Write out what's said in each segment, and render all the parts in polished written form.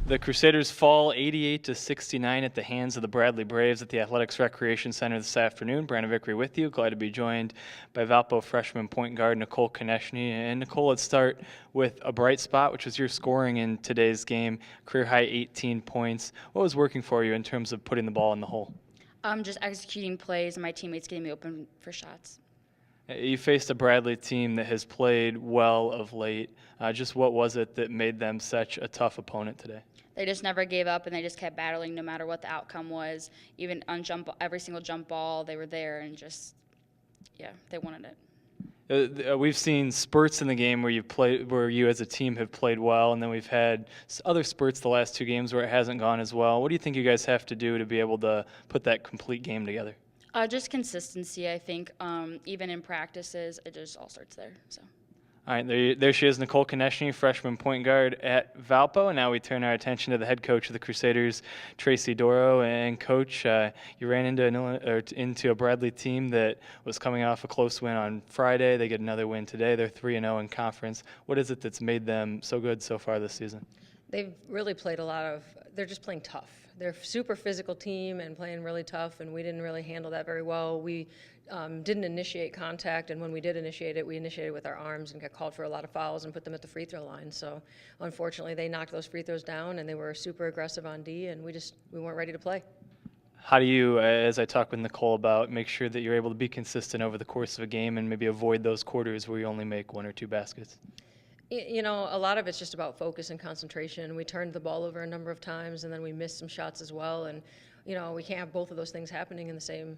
The Crusaders fall 88-69 at the hands of the Bradley Braves at the Athletics Recreation Center this afternoon. Brandon Vickery with you. Glad to be joined by Valpo freshman point guard Nicole Konechny. And Nicole, let's start with a bright spot, which was your scoring in today's game. Career high 18 points. What was working for you in terms of putting the ball in the hole? Just executing plays and my teammates getting me open for shots. You faced a Bradley team that has played well of late. Just what was it that made them such a tough opponent today? They just never gave up, and they just kept battling no matter what the outcome was. Even on every single jump ball, they were there and just, they wanted it. We've seen spurts in the game where you as a team have played well, and then we've had other spurts the last two games where it hasn't gone as well. What do you think you guys have to do to be able to put that complete game together? Just consistency, I think. Even in practices, it just all starts there. So. All right, there she is, Nicole Konechny, freshman point guard at Valpo. And now we turn our attention to the head coach of the Crusaders, Tracy Doro. And Coach, you ran into a Bradley team that was coming off a close win on Friday. They get another win today. They're 3-0 in conference. What is it that's made them so good so far this season? They've really played they're just playing tough. They're a super physical team and playing really tough, and we didn't really handle that very well. We didn't initiate contact, and when we did initiate it, we initiated with our arms and got called for a lot of fouls and put them at the free throw line. So unfortunately, they knocked those free throws down, and they were super aggressive on D, and we weren't ready to play. How do you, as I talked with Nicole about, make sure that you're able to be consistent over the course of a game and maybe avoid those quarters where you only make one or two baskets? You know, a lot of it's just about focus and concentration. We turned the ball over a number of times, and then we missed some shots as well. And we can't have both of those things happening in the same,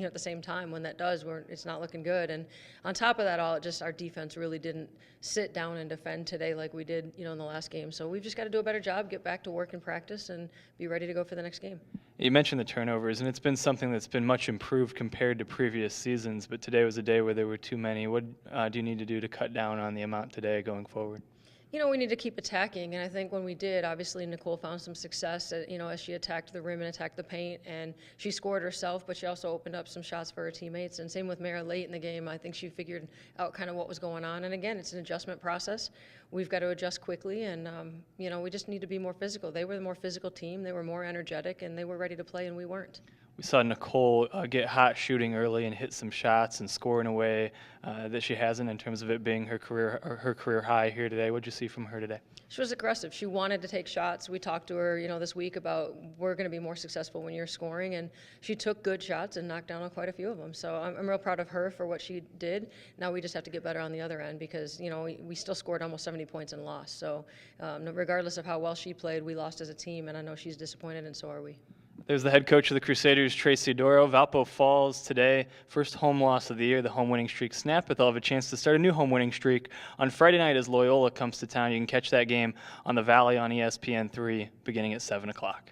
at the same time. When that does, it's not looking good. And on top of that all, our defense really didn't sit down and defend today like we did, in the last game. So we've just got to do a better job, get back to work and practice, and be ready to go for the next game. You mentioned the turnovers, and it's been something that's been much improved compared to previous seasons, but today was a day where there were too many. What do you need to do to cut down on the amount today going forward? We need to keep attacking, and I think when we did, obviously Nicole found some success, as she attacked the rim and attacked the paint, and she scored herself, but she also opened up some shots for her teammates, and same with Mara late in the game. I think she figured out kind of what was going on, and again, it's an adjustment process. We've got to adjust quickly, and, we just need to be more physical. They were the more physical team, they were more energetic, and they were ready to play, and we weren't. We saw Nicole get hot shooting early and hit some shots and score in a way that she hasn't in terms of it being her career high here today. What did you see from her today? She was aggressive. She wanted to take shots. We talked to her, this week about we're going to be more successful when you're scoring, and she took good shots and knocked down on quite a few of them. So I'm real proud of her for what she did. Now we just have to get better on the other end because, we still scored almost 70 points and lost. So regardless of how well she played, we lost as a team, and I know she's disappointed, and so are we. There's the head coach of the Crusaders, Tracy Doro. Valpo falls today. First home loss of the year. The home winning streak snapped, but they'll have a chance to start a new home winning streak on Friday night as Loyola comes to town. You can catch that game on the Valley on ESPN3 beginning at 7 o'clock.